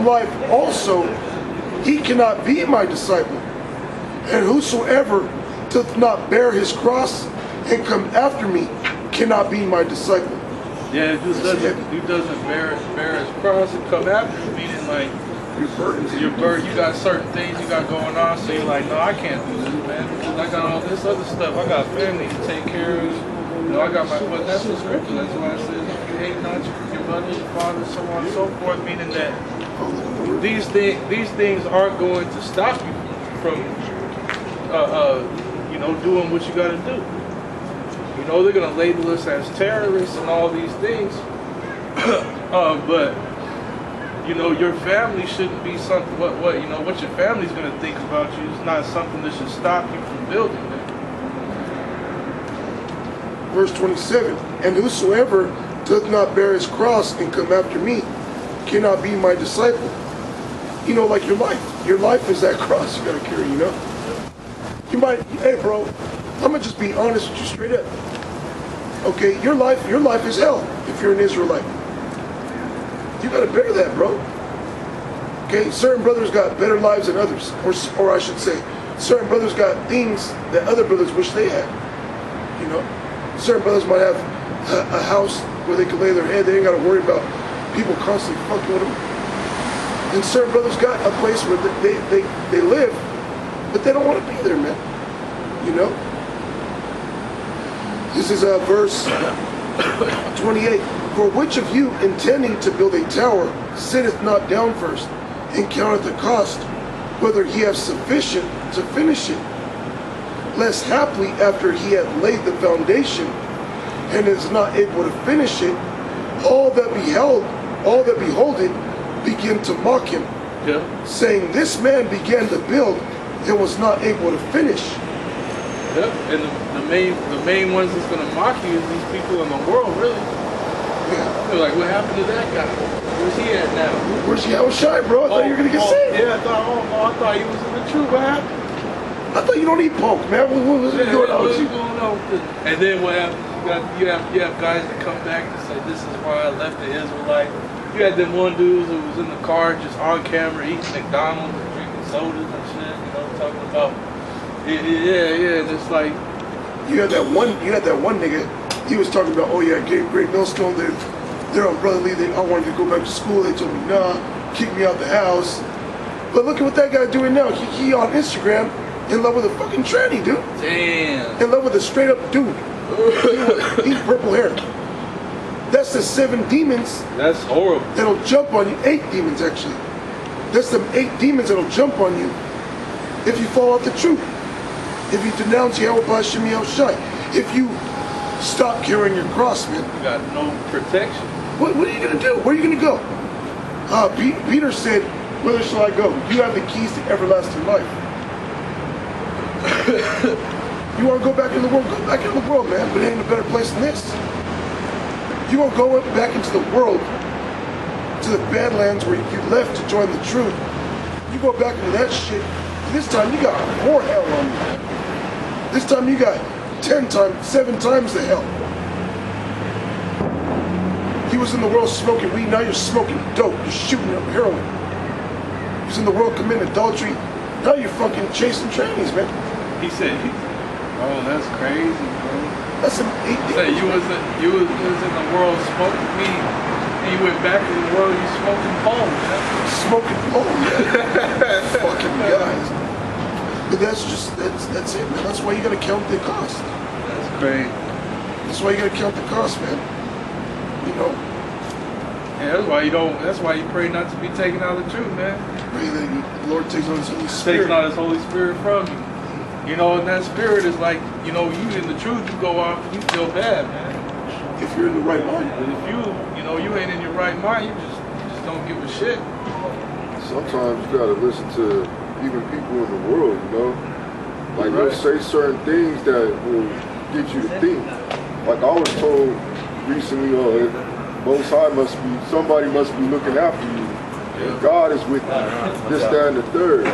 own life also, he cannot be my disciple. And whosoever doth not bear his cross and come after me cannot be my disciple. Yeah, who doesn't bear his cross and come after you, meaning like your burden, you got certain things you got going on, so you're like, no, I can't do this, man, because I got all this other stuff. I got family to take care of. You know, I got my, but that's the scripture. That's why it says, if you hate not your mother, your father, so on and so forth, meaning that these things aren't going to stop you from, you know, doing what you got to do. You know, they're going to label us as terrorists and all these things, but you know, your family shouldn't be something. What you know, what your family's going to think about you is not something that should stop you from building it. Verse 27, and whosoever doth not bear his cross and come after me cannot be my disciple. You know, like your life is that cross you got to carry, you know. You might, hey bro, I'm going to just be honest with you straight up. Okay, your life is hell if you're an Israelite. You got to bear that, bro. Okay, certain brothers got better lives than others, or I should say, certain brothers got things that other brothers wish they had. You know, certain brothers might have a house where they can lay their head. They ain't got to worry about people constantly fucking with them. And certain brothers got a place where they live, but they don't want to be there, man. You know. This is verse 28. For which of you, intending to build a tower, sitteth not down first, and counteth the cost, whether he have sufficient to finish it? Lest haply after he hath laid the foundation, and is not able to finish it, all that behold it, begin to mock him, saying, This man began to build, and was not able to finish. Yep, and the main ones that's going to mock you is these people in the world, really. Yeah. They're like, what happened to that guy? Where's he at now? Where's he? I was shy, bro. I thought you were going to get saved. Yeah, I thought he was in the truth. What happened? I thought you don't eat pork, man. What was going on with you? And then what happens? You have guys that come back and say, this is why I left the Israelite. You had them one dudes who was in the car just on camera eating McDonald's and drinking sodas and shit, you know, talking about yeah, and it's like you had that one nigga, he was talking about, oh yeah, Great Millstone, they're on brotherly, I wanted to go back to school, they told me nah, kick me out the house. But look at what that guy doing now. He on Instagram in love with a fucking tranny, dude. Damn. In love with a straight up dude. He's purple hair. That's the 7 demons. That's horrible. That'll jump on you. 8 demons, actually. That's the 8 demons that'll jump on you if you fall off the truth. If you denounce Yahweh Bashim Shai. If you stop carrying your cross, man. You got no protection. What are you going to do? Where are you going to go? Peter said, whither shall I go? You have the keys to everlasting life. You want to go back in the world? Go back in the world, man. But it ain't a better place than this. You won't go back into the world, to the Badlands where you left to join the truth. You go back into that shit. This time you got more hell on you. This time you got 7 times the hell. He was in the world smoking weed, now you're smoking dope. You're shooting up heroin. He was in the world committing adultery, now you're fucking chasing trannies, man. He said, oh, that's crazy, bro. That's some 8 He said you was in the world smoking weed, and you went back in the world, you smoking pole, man. Smoking pole, man. Fucking guys. But that's it, man. That's why you gotta count the cost. That's crazy. That's why you gotta count the cost, man. You know. Yeah, that's why you pray not to be taken out of the truth, man. Pray that the Lord takes on His Holy Spirit. Takes on His Holy Spirit from you. You know, and that spirit is like, you know, you in the truth, you go off and you feel bad, man. If you're in the right mind. But if you ain't in your right mind, you just don't give a shit. Sometimes you gotta listen to even people in the world, you know? Like they'll say certain things that will get you to think. Like I was told recently, Most High somebody must be looking after you. Yeah. God is with you. This, that, and the third.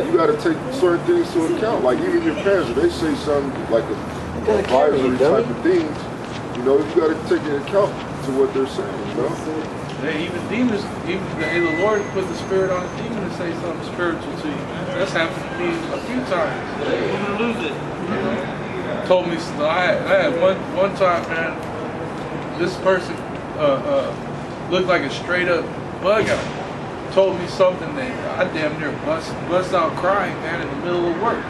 You gotta take certain things to account. Like even your parents, if they say something like a advisory type of things, you know, you gotta take into account to what they're saying, you know? Even demons, the Lord put the spirit on a demon to say something spiritual to you. That's happened to me a few times. You're gonna lose it. You know, told me I had one time, man. This person looked like a straight up bug out. Told me something that I damn near bust out crying, man, in the middle of work.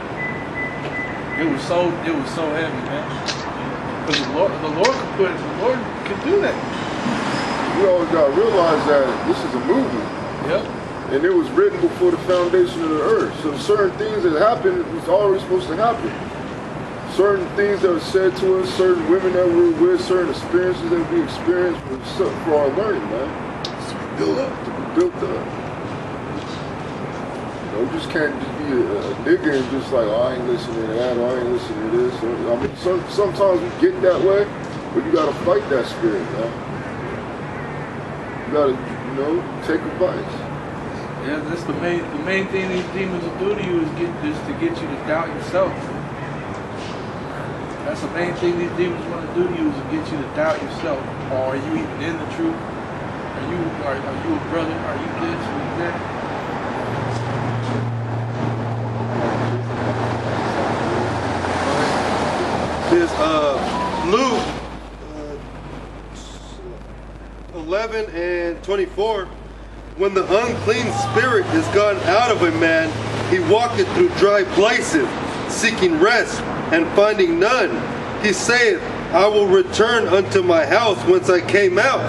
It was so heavy, man. Because the Lord could do that. We always got to realize that this is a movie. Yep. And it was written before the foundation of the earth. So certain things that happened was already supposed to happen. Certain things that were said to us, certain women that we were with, certain experiences that we experienced for our learning, man. To be built up. To be built up. You know, you just can't just be a nigga and just like, oh, I ain't listening to that, or I ain't listening to this. Or, I mean, sometimes we get that way, but you got to fight that spirit, man. You got to, you know, take advice. Yeah, that's the main thing these demons will do to you is to get you to doubt yourself. That's the main thing these demons want to do to you is to get you to doubt yourself. Or are you even in the truth? Are you a brother? Are you this? Are you that? This Luke 11:24. When the unclean spirit is gone out of a man, he walketh through dry places, seeking rest, and finding none. He saith, I will return unto my house whence I came out.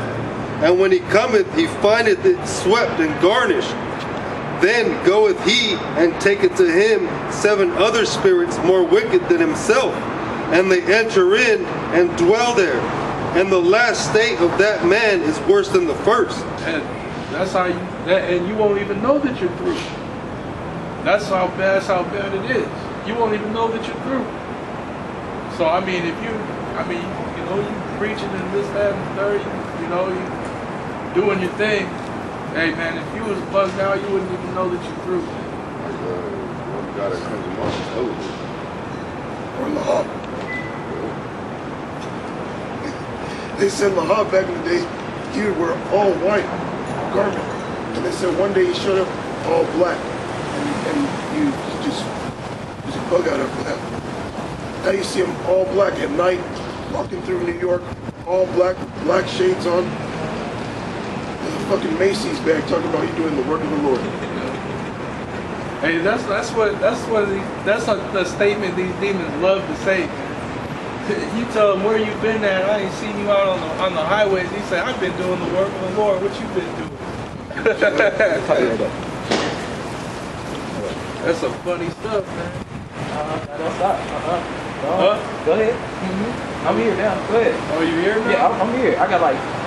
And when he cometh, he findeth it swept and garnished. Then goeth he and taketh to him 7 other spirits more wicked than himself, and they enter in and dwell there. And the last state of that man is worse than the first. And that's how and you won't even know that you're through. That's how bad it is. You won't even know that you're through. So I mean, you preaching and this, that, and the third, you doing your thing. Hey man, if you was bugged out, you wouldn't even know that you're through. Like one guy that comes amongst the television. Or Lahab. They said Lahab back in the day, he would wear all white garment. And they said one day he showed up all black. And you just a bug out after that. Now you see him all black at night, walking through New York, all black shades on. With a fucking Macy's bag talking about you doing the work of the Lord. Hey, that's the statement these demons love to say. You tell them where you been at. I ain't seen you out on the highways. He say, I've been doing the work of the Lord. What you been doing? That's some funny stuff, man. Don't stop. Go ahead. I'm here now. Go ahead. Oh, you here now? Yeah, I'm here. I got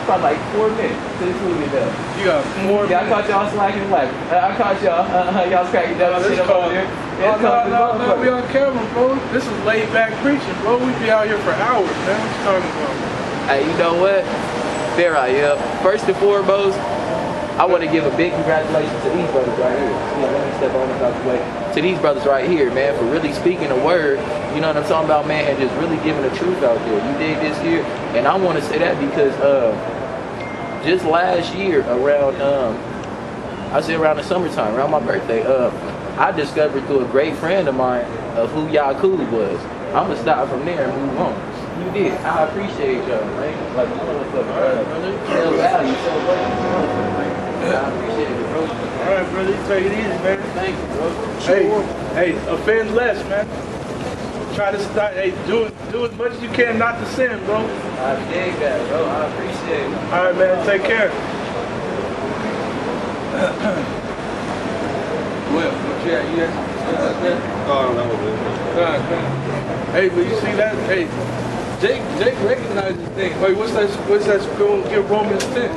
probably 4 minutes till this food get done. You got 4 minutes? Yeah, I caught y'all slacking and laughing. I caught y'all. Y'all was cracking down. No, we on camera, bro. This is laid back preaching, bro. We be out here for hours, man. What you talking about? Hey, you know what? There I am. First and foremost, I want to give a big congratulations to these brothers right here. Yeah, let me step on this out the way. To these brothers right here, man, for really speaking a word, you know what I'm talking about, man, and just really giving the truth out there. You did this here, and I want to say that because just last year around, I say around the summertime, around my birthday, I discovered through a great friend of mine of who Yakub was. I'm going to stop from there and move on. You did. I appreciate y'all, man. Like, tell value, tell what I appreciate it, bro. All right, brother. You take it easy, man. Thank you, bro. Hey, offend less, man. Try to stop. Hey, do as much as you can not to sin, bro. I dig that, bro. I appreciate it. All right, man. Take care. Well, what you at? Oh, that was it. All right, man. Hey, but you see that? Hey, Jake recognizes things. Wait, what's that? Go get Romans 10.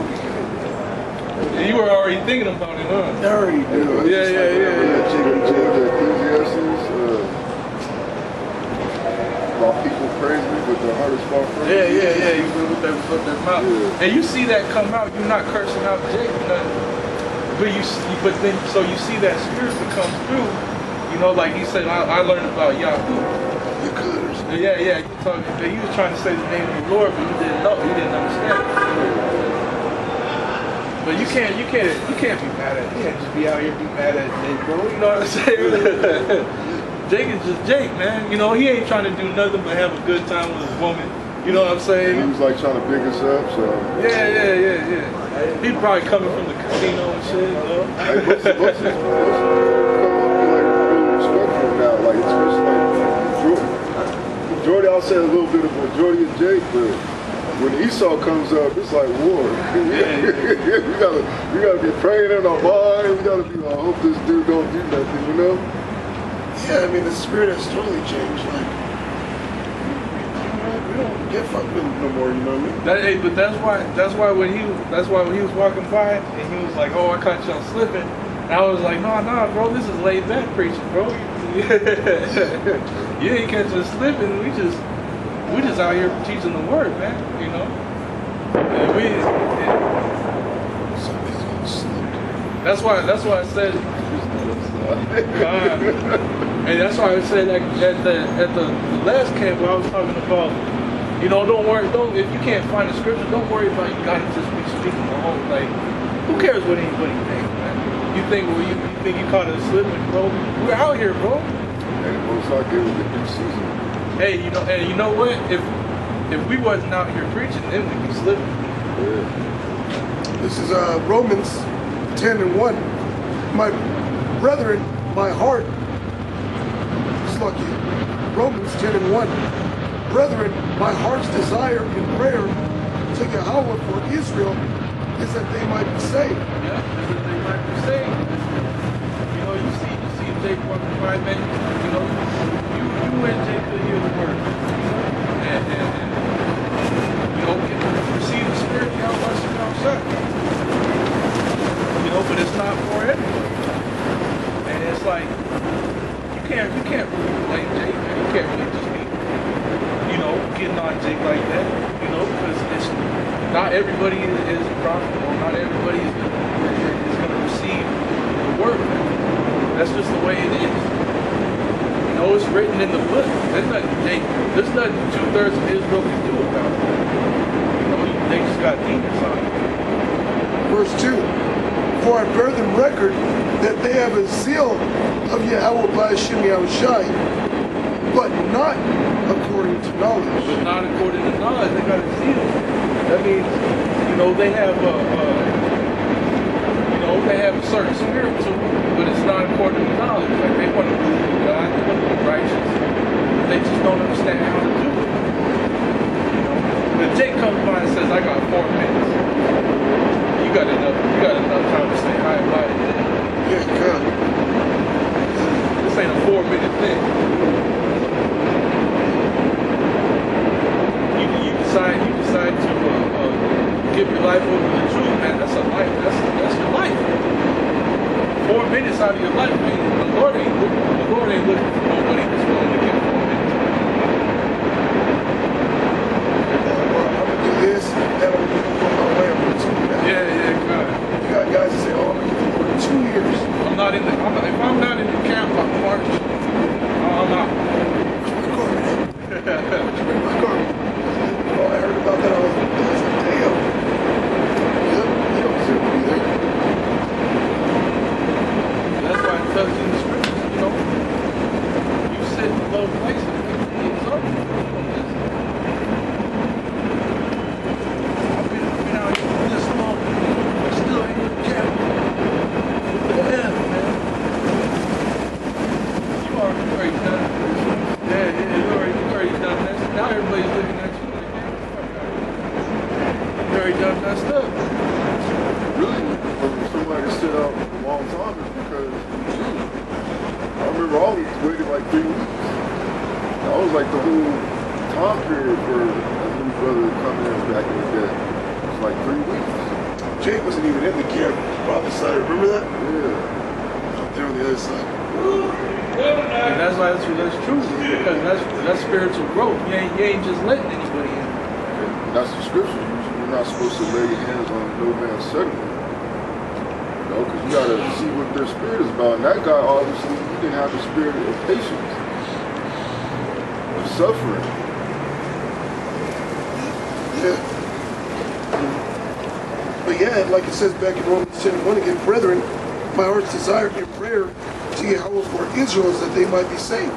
You were already thinking about it, huh? I already do. Yeah. Ecclesiastes, while people praise me, but their heart is far from me. Yeah. You with that mouth. Yeah. And you see that come out. You're not cursing out Jake, nothing. But then, so you see that spirit that comes through. You know, like he said, I learned about Yahoo. You could or something. Yeah. He was trying to say the name of the Lord, but he didn't know. He didn't understand. But you can't be mad at. You can't just be out here be mad at Jake, bro. You know what I'm saying? Jake is just Jake, man. You know, he ain't trying to do nothing but have a good time with his woman. You know what I'm saying? He was like trying to big us up, so. Yeah. He's probably coming from the casino and shit, though. Hey, most of come up with like really respectful now, like especially like majority. I'll say a little bit of majority of Jake, but when Esau comes up, it's like war. we gotta be praying in our mind. We gotta be like, I hope this dude don't do nothing, you know? Yeah, I mean the spirit has totally changed. Like we don't get fucked with no more. You know what I mean? But that's why when he was walking by and he was like, "Oh, I caught you on slipping," and I was like, "No, bro, this is laid back preaching, bro. You ain't catch us slipping. We just out here teaching the word, man. You know." And that's why I said. And that's why I said like at the last camp where I was talking about, you know, if you can't find the scripture, don't worry about you gotta just be speaking the whole, like, who cares what anybody thinks, man? You think you caught us slipping, bro? We're out here, bro. And the most I get with the new season. Hey, you know what? If we wasn't out here preaching, then we'd be slipping. Yeah. This is Romans 10:1. My brethren, my heart is lucky. Romans 10:1. Brethren, my heart's desire and prayer to Yahweh for Israel is that they might be saved. Yeah, that they might be saved. You know, you see Jake walking by, man. You know, you and Jake could hear the word, and you know, receive the spirit, you know, once you come shut. You know, but it's not for everyone. And it's like you can't really blame Jake, man. You can't really just be, you know, getting on Jake like that, you know, because it's not everybody is profitable. Not everybody is going to receive the word, man. That's just the way it is. You know, it's written in the book. There's nothing 2/3 of Israel can do about it. You know, they just got demons on it. Verse 2. For I bear them record that they have a zeal of Yahweh by Hashem Yahushai, but not according to knowledge. But not according to knowledge. They got a zeal. That means, you know, they have a certain spirit to them, but it's not according to knowledge. Like they want to believe in God, they want to be righteous, but they just don't understand how to do it. You know, when Jake comes by and says, "I got 4 minutes," you got enough time to say hi about it. Yeah, God. This ain't a 4-minute thing. You decide to give your life over to the truth, man. That's a life. That's your life. 4 minutes out of your life, man. The Lord ain't looking for nobody that's willing to give 4 minutes. I'm gonna do this, then I'm gonna go my way for 2 minutes. Yeah, God. You got guys that say, "Oh, I'm gonna give you for 2 years." If I'm not in the camp, I'm marching. I'm out. My car, man. My car. Oh, I heard about that. I was like, damn. Yep, you don't deserve to be there. That's why it tells you in the scriptures, you know, you sit in low places, it's up. I've been out here for this long, still ain't in the camp. What the hell, man? You already done it. Yeah, you already done that. Now everybody's looking at you like, man, fuck out. You already done messed up. Really, for somebody to sit out a long time is because I remember I was waiting like 3 weeks. That was like the whole time period for a new brother to come in back in the day. It was like 3 weeks. Jake wasn't even in the camp. Father side, remember that? Yeah. Out there on the other side. And that's why that's true, because that's spiritual growth. You ain't just letting anybody in. And that's the scripture. You're not supposed to lay your hands on no man's settlement. You know, because you got to see what their spirit is about. And that guy, obviously, he didn't have the spirit of patience, of suffering. Yeah. But yeah, like it says back in Romans 10:1 again, brethren, my heart's desire in prayer to Yahweh for Israel is that they might be saved.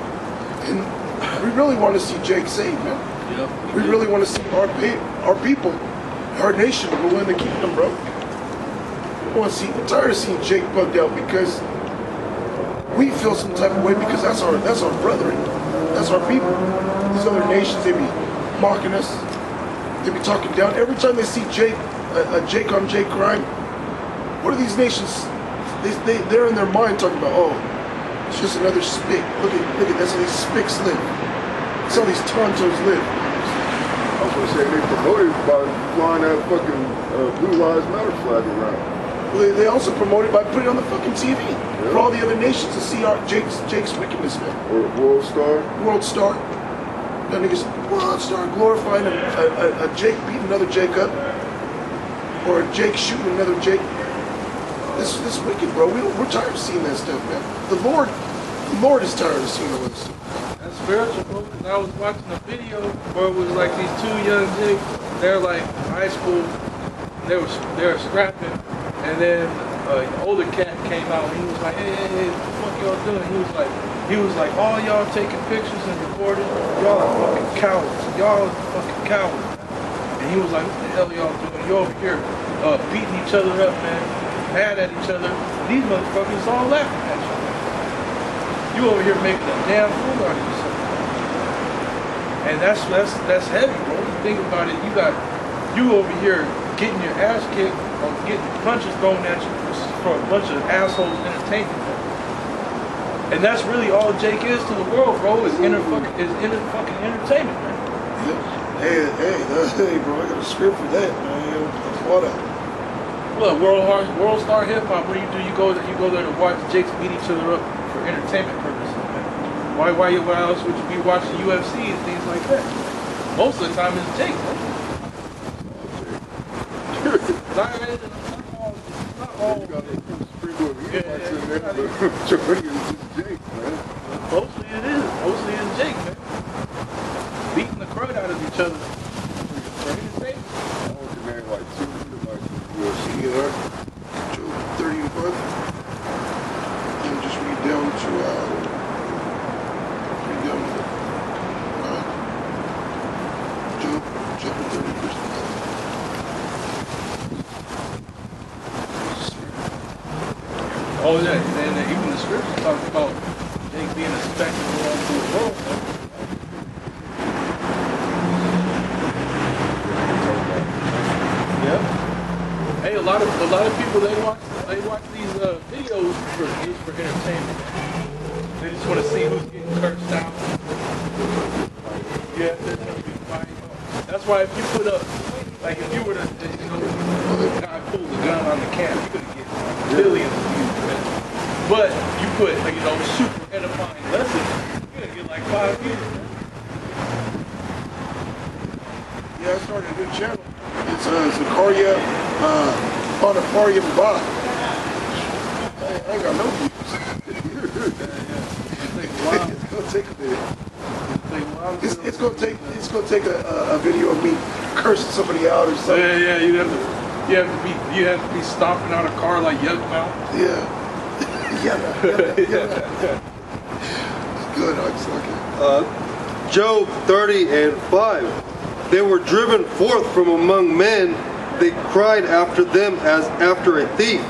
And we really want to see Jake saved, man. Yep. We really want to see our people, our nation rule in the kingdom, bro. I'm tired of seeing Jake bugged out because we feel some type of way because that's our brethren. That's our people. These other nations, they be mocking us. They be talking down. Every time they see Jake, a Jake on Jake crime, what are these nations? They're in their mind talking about, oh, it's just another spick. Look at that's how these spicks live. That's how these tontos live. I was gonna say they promoted by flying that fucking Blue Lives Matter flag around. They also promote it by putting it on the fucking TV for all the other nations to see our Jake's wickedness, man. Or World Star. World Star. That nigga's World Star glorifying a Jake beating another Jake up, or a Jake shooting another Jake. This wicked, bro. We're tired of seeing that stuff, man. The Lord is tired of seeing all this stuff. That's spiritual, bro. 'Cause I was watching a video where it was like these two young Jakes. They're like high school. They were scrapping. And then an older cat came out and he was like, hey, what the fuck y'all doing? He was like, all y'all taking pictures and recording, y'all are fucking cowards. Y'all are fucking cowards. And he was like, what the hell y'all doing? You over here beating each other up, man, mad at each other. These motherfuckers all laughing at you. You over here making a damn fool out of yourself. And that's heavy, bro. You think about it, you over here getting your ass kicked or getting punches thrown at you for a bunch of assholes entertainment. And that's really all Jake is to the world, bro, is inner fucking entertainment, man. Hey, bro, I got a script for that, man. What up? Look, World Star Hip Hop, what do? You go there to watch Jakes beat each other up for entertainment purposes, man. Why else would you be watching UFC and things like that? Most of the time it's Jake, man. Not all. You got to free will. Yeah. Majority is just Jake, man. Mostly it's Jake, man. Beating the crud out of each other. For entertainment. I want to name like two like UFC. Job 31. And just read down to Job chapter 30, verse 5. Oh yeah, and even the scripture talks about Jake being a spectacle all through the world. Yeah. Hey, a lot of people they watch these videos for entertainment. They just want to see who's getting cursed out. Yeah, there's gonna be fighting. That's why if you put up, like if you were to, the guy pulls a gun on the camp, you're gonna get billions of views, man. But you put, super edifying lessons, you're gonna get like 5 views, man. Yeah, I started a new channel. It's Zakaria Bonafaria Ba. I ain't got no views. It's gonna take a bit. It's gonna take a video of me cursing somebody out or something. Yeah, you have to be stomping out a car like Yuck Mouth. Yeah. Good, I just like it. Job 30:5. They were driven forth from among men. They cried after them as after a thief,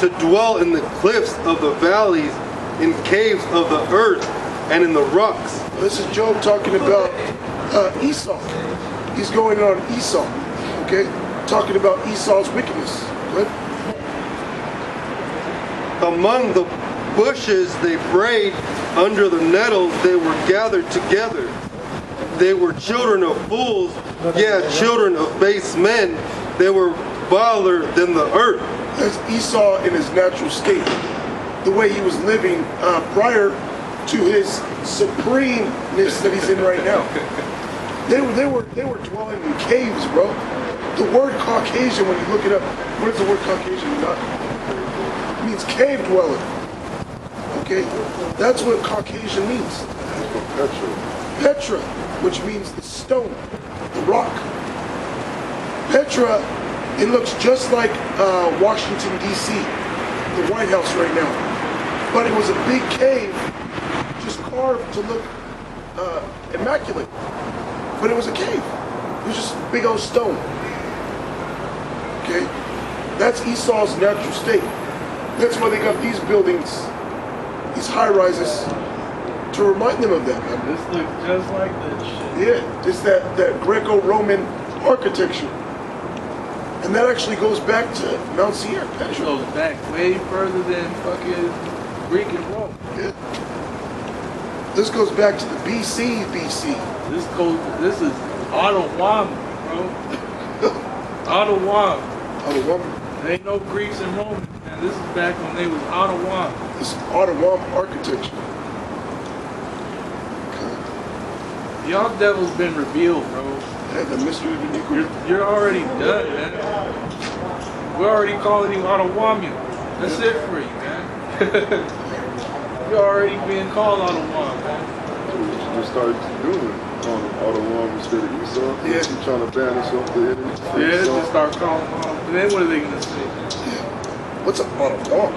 to dwell in the cliffs of the valleys, in caves of the earth, and in the rocks. This is Job talking about Esau. He's going on Esau, okay? Talking about Esau's wickedness. Good? Among the bushes they brayed, under the nettles they were gathered together. They were children of fools, children of base men. They were viler than the earth. That's Esau in his natural state. The way he was living prior to his supremeness that he's in right now. They were dwelling in caves, bro. The word Caucasian, when you look it up, what does the word Caucasian mean? It means cave dweller. Okay? That's what Caucasian means. Petra, which means the stone, the rock. Petra It looks just like Washington, D.C., the White House right now. But it was a big cave, just carved to look immaculate. But it was a cave. It was just big old stone. Okay? That's Esau's natural state. That's why they got these buildings, these high-rises, to remind them of that. This looks just like that shit. Yeah, it's that Greco-Roman architecture. And that actually goes back to Mount Seir. It goes back way further than fucking Greek and Rome. Yeah. This goes back to the BC. This is Ottawa, bro. Ottawa. There ain't no Greeks and Romans, man. This is back when they was Ottawa. This Ottawa architecture. Y'all devil's been revealed, bro. Yeah, the mystery of iniquity. You're already done, man. We're already calling you Ottawaman. That's it for you, man. You're already being called Ottawa, man. Just started doing Ottawa instead of Esau. Yeah. You're trying to ban us off the enemy. Yeah, just start calling them. And then what are they gonna say? Yeah. What's an Ottawa?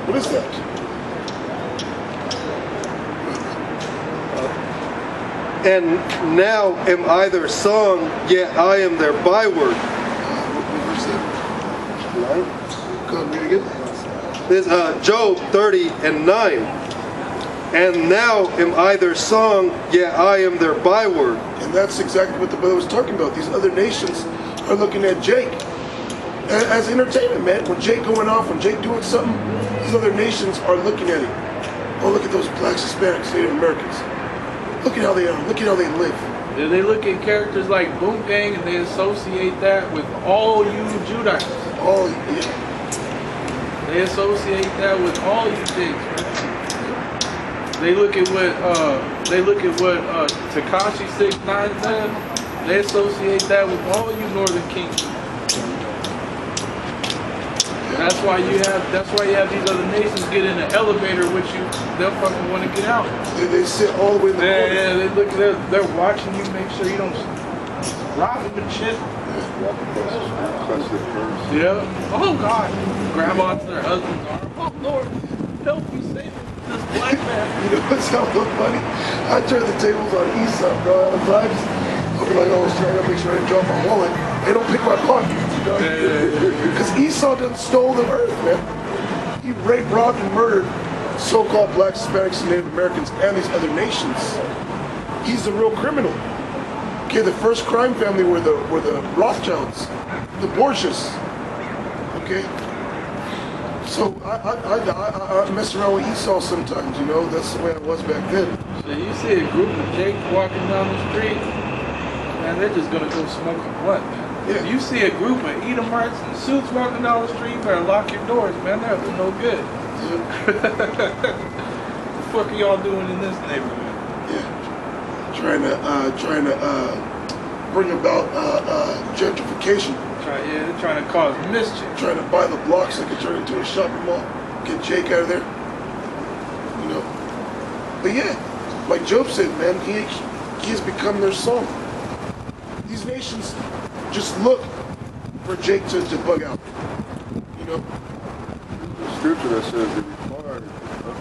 What is that? And now am I their song, yet I am their byword. What verse is that? Right? Go ahead, read it again. This is Job 30 and 9. And now am I their song, yet I am their byword. And that's exactly what the brother was talking about. These other nations are looking at Jake as entertainment, man. When Jake going off, when Jake doing something, these other nations are looking at it. Oh, look at those blacks, Hispanics, Native Americans. Look at how they are. Look at how they live. Yeah, they look at characters like Boom Gang and they associate that with all you Judites. Oh, yeah. They associate that with all you things, man. They look at what Tekashi 6ix9ine said. They associate that with all you Northern Kings. That's why you have these other nations get in the elevator with you. They'll fucking want to get out. They sit all the way in the corner. Yeah, they look. They're watching you. Make sure you don't rob them and shit. Walk across the street, clutch their purse. Yeah. Oh God. Grab onto their husband's arm. Oh Lord, help me save this black man. You know what's so funny? I turn the tables on Esau, bro. All the times. I'll be like, oh, I was trying to make sure I didn't drop my wallet. They don't pick my pocket. Because Esau done stole the earth, man. He raped, robbed, and murdered so-called blacks, Hispanics, and Native Americans, and these other nations. He's the real criminal. Okay, the first crime family were the Rothschilds, the Borgias. Okay, so I mess around with Esau sometimes. You know, that's the way I was back then. So you see a group of Jake walking down the street, man, they're just gonna go smoke a blunt, man. Yeah. If you see a group of Edomites in suits walking down the street, you better lock your doors, man. They're up to no good. Yeah. What the fuck are y'all doing in this neighborhood? Yeah, trying to bring about gentrification. They're trying to cause mischief. Trying to buy the blocks that could turn into a shopping mall. Get Jake out of there. You know. But yeah, like Job said, man, he has become their song. These nations just look for Jake to bug out. You know. The scripture that says it required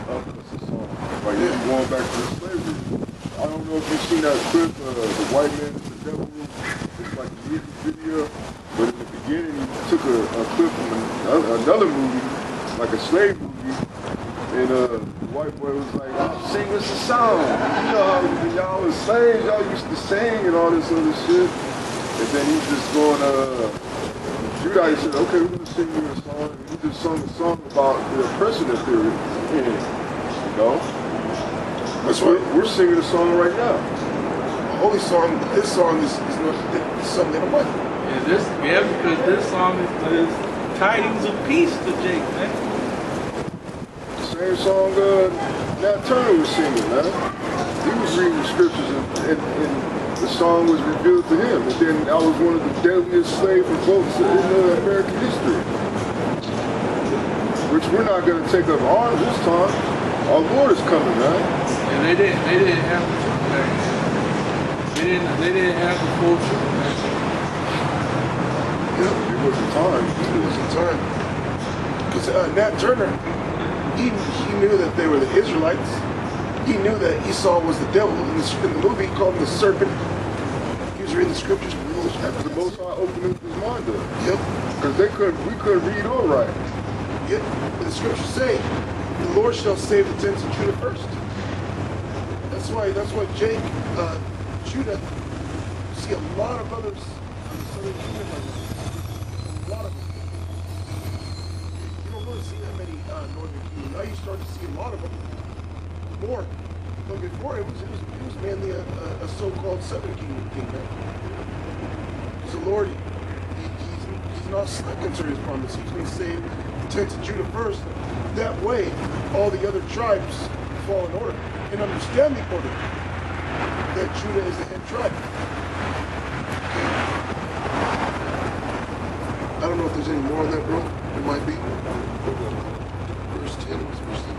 of us a song. Like going back to the slavery. I don't know if you've seen that clip, the white man is the devil. It's like a music video, but in the beginning he took a clip from another movie, like a slave movie, and the white boy was like, "Oh, sing us a song. You know how when y'all was slaves, y'all used to sing and all this other shit." And then he just going, Judah said, "Okay, we're gonna sing you a song." And he just sung a song about the oppression that they're in, you know. That's why we're singing a song right now. The holy song, this song is something they don't like. Because this song is tidings of peace to Jake, man. Same song Nat Turner was singing, man. He was reading the scriptures and the song was revealed to him. And then I was one of the deadliest slave revolts in American history. Which we're not going to take up arms this time. Our Lord is coming, man. And they didn't have the truth back then. They didn't have the full truth back then. Yep. was the time. It was the time. Because Nat Turner, he knew that they were the Israelites. He knew that Esau was the devil. In the movie, he called him the serpent. He was reading the scriptures. That's the Most High opening his mind up. Yep. Because we couldn't read or write. Yep. The scriptures say, the Lord shall save the tents of Judah first. That's why Jake, Judah, you see a lot of others on the southern kingdom. A lot of them. You don't really see that many northern kingdom. Now you start to see a lot of them. More. But before it was mainly a so-called southern kingdom thing, man. Because the Lord, he's not slack concerning his promise. He's going to save the tents of Judah first. That way, all the other tribes fall in order and understand the order that Judah is the head tribe. I don't know if there's any more on that, bro. There might be. Verse 10 was verse 10.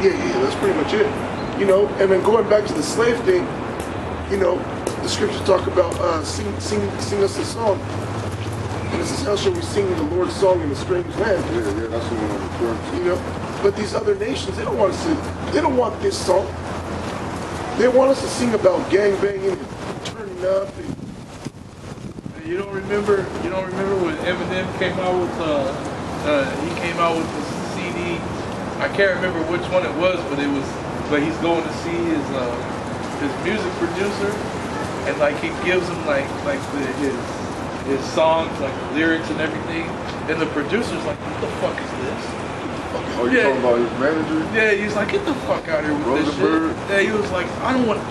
Yeah, that's pretty much it. You know, and then going back to the slave thing, you know, the scriptures talk about sing us a song. And it says, how shall we sing the Lord's song in a strange land? Yeah, that's the one I'm referring to. You know, but these other nations, they don't want us to, they don't want this song. They want us to sing about gangbanging and turning up. And You don't remember when Eminem came out with he came out with the CD. I can't remember which one it was, but he's going to see his music producer, and like he gives him his songs, like the lyrics and everything, and the producer's like, what the fuck is this? Oh, you talking about his manager? Yeah, he's like, get the fuck out of here with this shit. Yeah, he was like, I don't want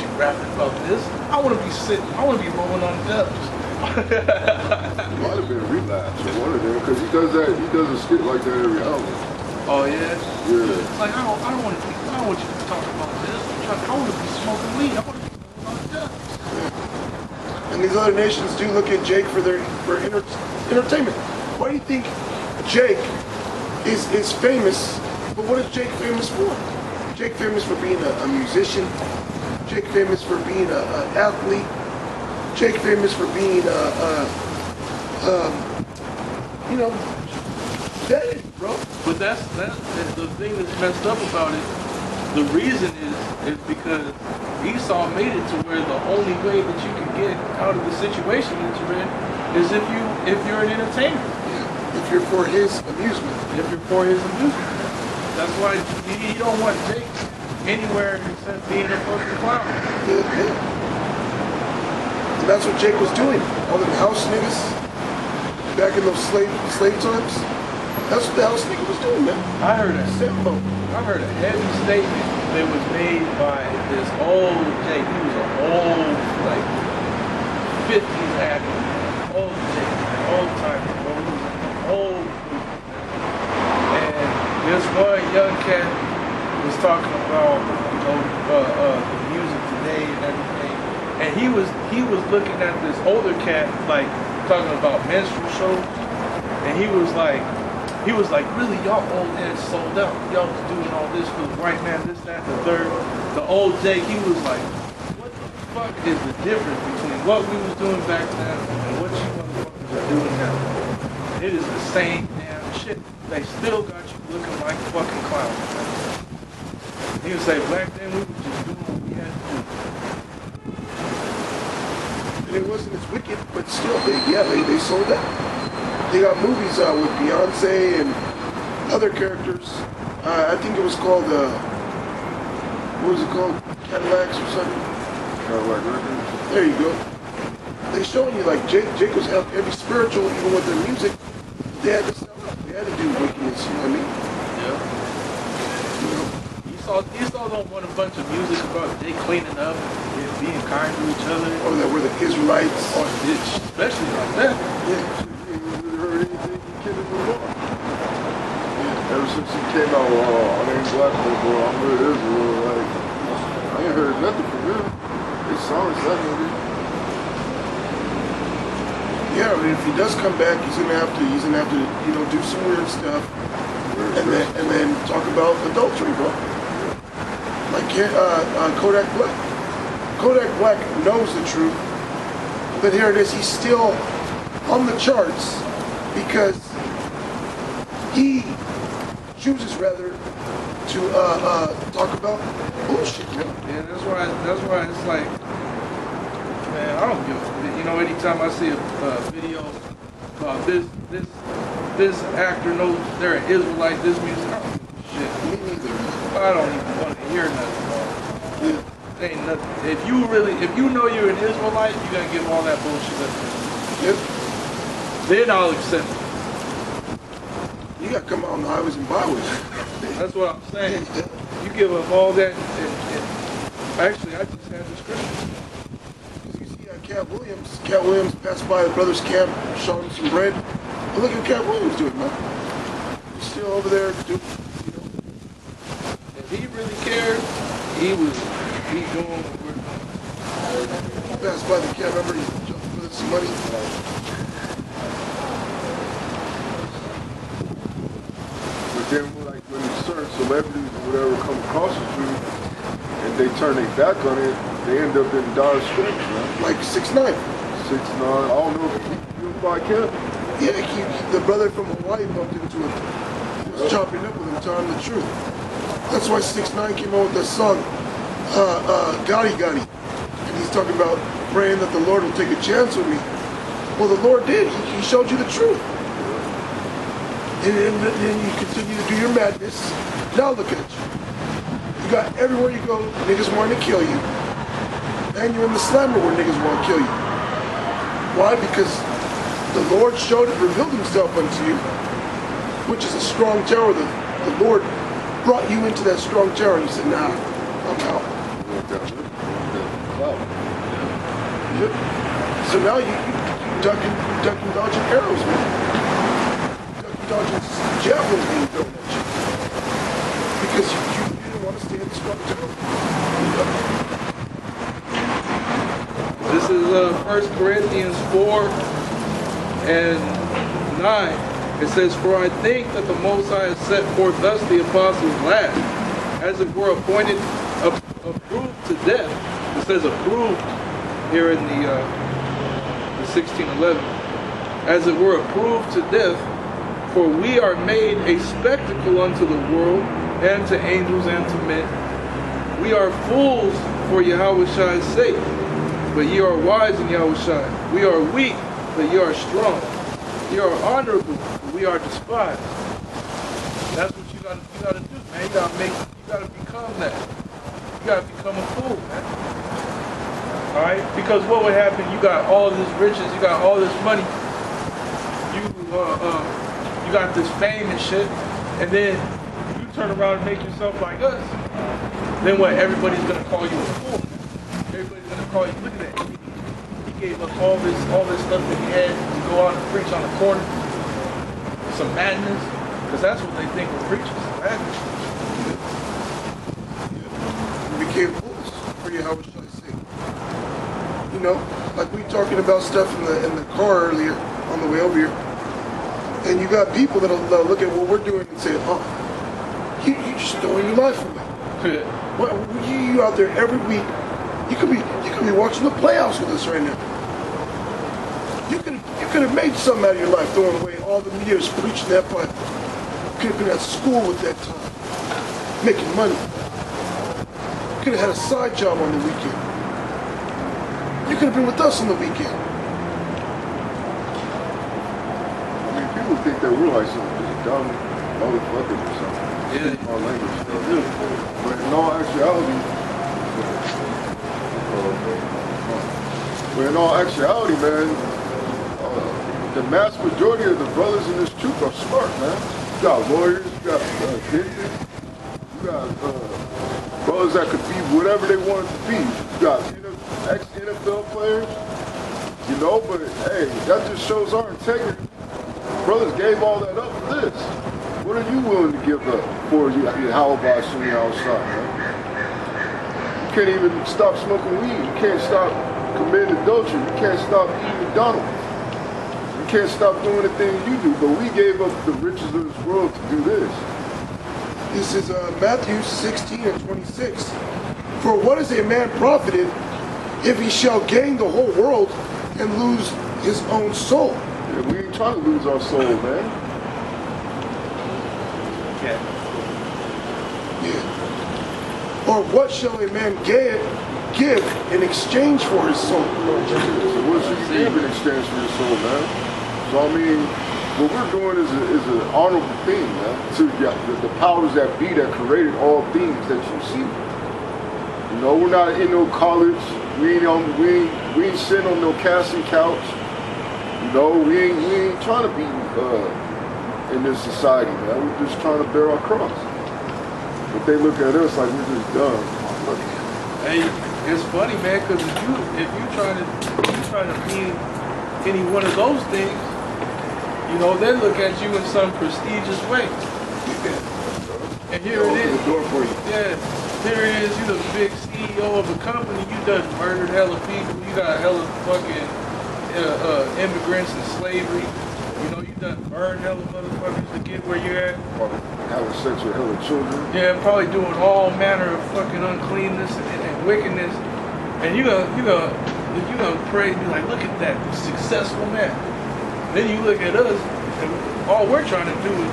you rapping about this. I want to be rolling on dubs. Might have been Relapse or one of them, because he does a skit like that every album. Oh yeah? Yeah. It's like, I don't want you to talk about this. I want to be smoking weed. I want to be rolling on dubs. And these other nations do look at Jake for entertainment. Why do you think Jake is famous? But what is Jake famous for? Jake famous for being a musician. Jake famous for being an athlete. Jake famous for being dead, bro. But that's the thing that's messed up about it. The reason is because Esau made it to where the only way that you can get out of the situation that you're in is if you're an entertainer. Yeah. If you're for his amusement. If you're for his amusement. That's why you don't want Jake anywhere except being a fucking clown. Yeah. And that's what Jake was doing. All them house niggas back in those slave times. That's what the house nigga was doing, man. I heard a heavy statement that was made by this old Jake. He was an old, like 50s actor. Old Jake, old timer, bro. He was an old dude. And this one young cat was talking about, the music today and everything. And he was looking at this older cat, like talking about minstrel shows. And he was like, really, y'all old heads sold out. Y'all was doing all this for the white man, this, that, and the third. The old Jake, he was like, what the fuck is the difference between what we was doing back then and what you motherfuckers are doing now? It is the same damn shit. They still got you looking like fucking clowns. He would say, back then we were just doing what we had to do. And it wasn't as wicked, but still, they sold out. They got movies with Beyonce and other characters. I think it was called, what was it called? Cadillacs or something? Cadillac Records. There you go. They showing you like Jake was heavy spiritual, even with their music. They had to sell out. They had to do wickedness, you know what I mean? Yeah. You know? Esau don't want a bunch of music about they cleaning up and being kind to each other. Or that we're the Israelites. Or especially like that. Yeah. Heard anything from Kendrick Lamar. Ever since he came out, I ain't black no more, I'm with Israel, like, I ain't heard nothing from him. His songs, that nigga. Yeah, I mean, if he does come back, he's gonna have to, do some weird stuff, and then talk about adultery, bro. Like Kodak Black. Kodak Black knows the truth. But here it is, he's still on the charts because he chooses rather to talk about bullshit, man. Yeah, that's why it's like, man, I don't give a, you know, anytime I see a video about this actor knows they're an Israelite, this music, I don't give a shit. Me neither. I don't even want to hear nothing. Yeah. Ain't nothing. If you know you're an Israelite, you gotta give all that bullshit up. Yep. Then I'll accept it. You gotta come out on the highways and byways. That's what I'm saying. You give up all that. And actually, I just had the scripture. You see Cat Williams. Cat Williams passed by the brother's camp, showed him some bread. But look at what Cat Williams doing, man. He's still over there, doing, you know. If he really cared, he would be doing what we're doing. He passed by the camp, remember, he jumped with some money. But then, like, when certain celebrities or whatever come across the truth and they turn their back on it, they end up in dire straits, man. Like 6ix9ine. 6ix9ine, I don't know if you by camp. Yeah, the brother from Hawaii bumped into him. He was chopping up with him, telling the truth. That's why 6ix9ine came out with that song, Gotti Gotti. And he's talking about praying that the Lord will take a chance with me. Well, the Lord did. He showed you the truth. And then you continue to do your madness. Now look at you. You got everywhere you go, niggas wanting to kill you. And you're in the slammer where niggas want to kill you. Why? Because the Lord showed it, revealed himself unto you, which is a strong tower. The Lord brought you into that strong tower and you said, nah, I'm out. Yep. So now you ducking, dodging arrows, man. Ducking, dodging javelins being thrown at you. Because you didn't want to stay in the strong tower. This is 1 Corinthians 4 and 9. It says, "For I think that the Most High has set forth thus the apostles last, as it were appointed, approved to death." It says approved here in the 1611. "As it were approved to death, for we are made a spectacle unto the world, and to angels, and to men. We are fools for Yahweh's sake, but ye are wise in Yahweh. We are weak, but ye are strong. Ye are honorable, but we are despised." That's what you gotta do, man. You gotta become that. You gotta become a fool, man. Alright? Because what would happen, you got all this riches, you got all this money, you got this fame and shit, and then you turn around and make yourself like us. Then what? Everybody's gonna call you a fool. Everybody's gonna call you, look at that. He gave up all this stuff that he had to go out and preach on the corner. Some madness. Because that's what they think we're preaching, some madness. We became fools for you, how should I say? You know, like we talking about stuff in the car earlier on the way over here. And you got people that'll look at what we're doing and say, oh, you just throwing your life away. What, you out there every week. You could be watching the playoffs with us right now. You could have made something out of your life throwing away all the years preaching that Bible. You could have been at school with that time, making money. You could have had a side job on the weekend. You could have been with us on the weekend. I mean, people think that we're like some dumb motherfuckers or something. Yeah. Our language stuff. But in all actuality, man, the mass majority of the brothers in this troop are smart, man. You got lawyers, you got dentists, you got brothers that could be whatever they wanted to be. You got ex-NFL players, you know, but hey, that just shows our integrity. Brothers gave all that up for this. What are you willing to give up for how about Sunni outside, man? You can't even stop smoking weed. You can't stop committing adultery. You can't stop eating McDonald's. You can't stop doing the things you do. But we gave up the riches of this world to do this. This is Matthew 16 and 26. For what is a man profited if he shall gain the whole world and lose his own soul. Yeah, we ain't trying to lose our soul, man. Yeah. Yeah. Or what shall a man give in exchange for his soul? So what should you give in exchange for your soul, man? So I mean, what we're doing is an honorable thing, man. To the powers that be that created all things that you see. You know, we're not in no college. We ain't sitting on no casting couch. You know, we ain't trying to be in this society, man. We're just trying to bear our cross. But they look at us like we're just dumb. Hey, it's funny, man, because if you trying to be any one of those things, you know, they look at you in some prestigious way. And here it is. The door for you. Yeah, here it is. You the big CEO of a company. You done murdered hella people. You got hella fucking immigrants and slavery. You know, you done burned hella motherfuckers to get where you're at. Probably having sex with hella children. Yeah, probably doing all manner of fucking uncleanness and wickedness. And you gonna pray and be like, look at that successful man. Then you look at us, and all we're trying to do is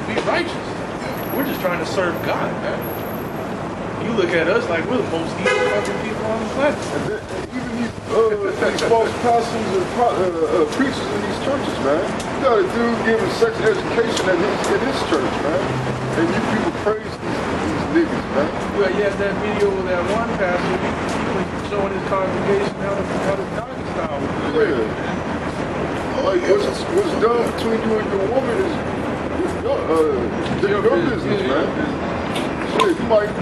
be righteous. We're just trying to serve God, man. You look at us like we're the most evil fucking people on the planet. And then, even these false pastors and preachers in these churches, man. You got a dude giving sex education in his church, man. And you people praise these niggas, man. Well, you had that video with that one pastor, he was showing his congregation how to doggy style. What's done between you and your woman is your business, man. Shit, you might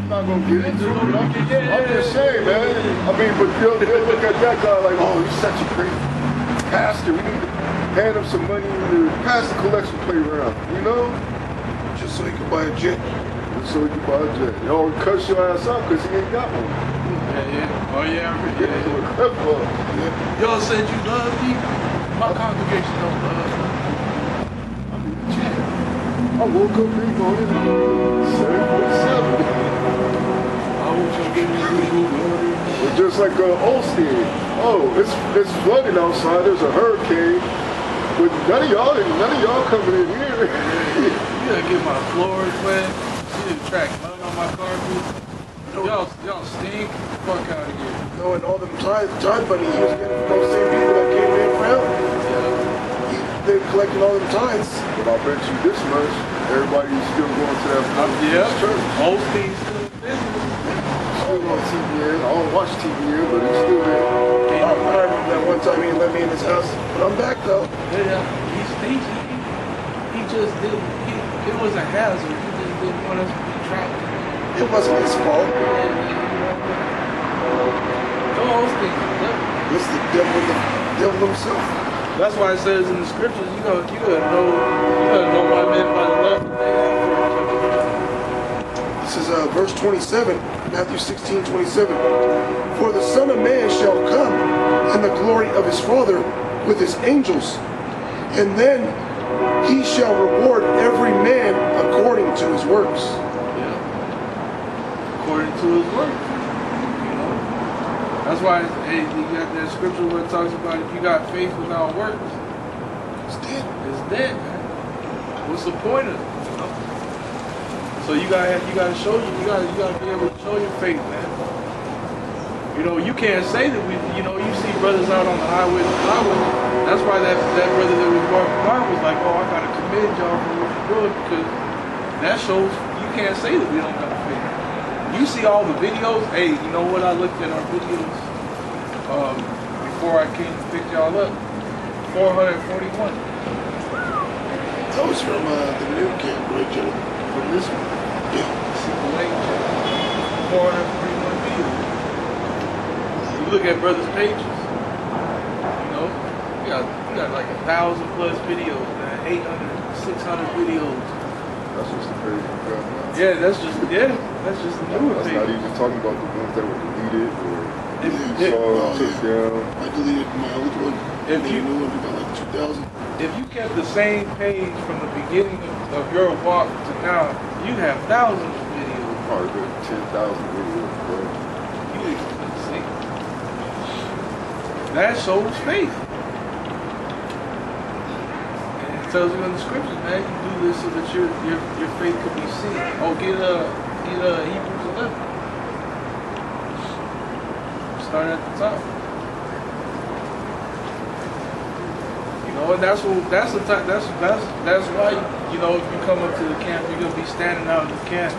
not gonna get into it. I'm just saying, man. I mean, but they'll look at that guy like, oh, he's such a great pastor. We need to hand him some money to pass the collection plate around, you know? Just so he can buy a jet. Just so he can buy a jet. Or cuss your ass out because he ain't got one. Yeah. Oh yeah, Yeah. Y'all said you love me. My congregation don't love me. I woke up this morning at 7:47. But just like Olstein, it's flooding outside. There's a hurricane, but none of y'all coming in here. You gotta get my floors wet. You didn't track mud on my carpet. Y'all stink. Fuck out of here. No, and all them time money he was getting from those same people that came in for help. They're collecting all them tithes. But I bet you this much, everybody's still going to that church. Most things still in business. Still on TVN. I don't watch TVN, but it's still there. I remember that one time he let me in his house, but I'm back though. Yeah, he just didn't. It was a hazard. He just didn't want us to be trapped. It wasn't his fault. Those things. It's the devil himself. That's why it says in the scriptures, you gotta know why men by the love that they have for each other. This is verse 27, Matthew 16:27. For the Son of Man shall come in the glory of his Father with his angels, and then he shall reward every man according to his works. Yeah. According to his works. That's why, hey, you got that scripture where it talks about if you got faith without works, It's dead. it's dead, man. What's the point of it? You know? So you gotta show you gotta be able to show your faith, man. You know, you can't say that you see brothers out on the highway. That's why that brother that was walking by was like, oh, I gotta commend y'all for what you're doing, because that shows you can't say that we don't got faith. You see all the videos. Hey, you know what? I looked at our videos before I came to pick y'all up. 441. That was from the new camp, right, Joe? From this one. Yeah. See the link. 441 videos. You look at brothers' pages. You know, you got like 1,000+ videos, man. 800, 600 videos. That's just the crazy crap. Yeah, that's just the newer That's thing. not even talking about the ones that were deleted or took down. I deleted my old one. If The you- new one, we got like 2,000. If you kept the same page from the beginning of your walk to now, you'd have thousands of videos. Probably good 10,000 videos, bro. You couldn't see. That shows faith. And it tells you in the scriptures, man, you do this so that your faith could be seen. Oh, get Hebrews 11. Start at the top. You know, and that's why, you know, if you come up to the camp, you're gonna be standing out in the camp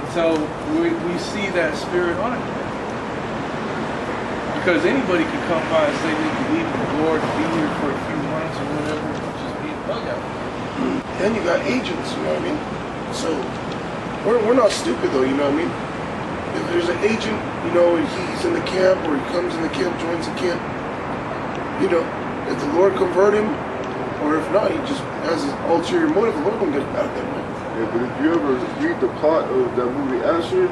until we see that spirit on you. Because anybody can come by and say they believe in the Lord and be here for a few months or whatever, just be a bug out. And you got agents, you know what I mean? So we're not stupid though, you know what I mean? If there's an agent, you know, he's in the camp or he comes in the camp, joins the camp, you know, if the Lord convert him, or if not, he just has his ulterior motive, the Lord won't get him out of that way. Yeah, but if you ever read the plot of that movie Asher,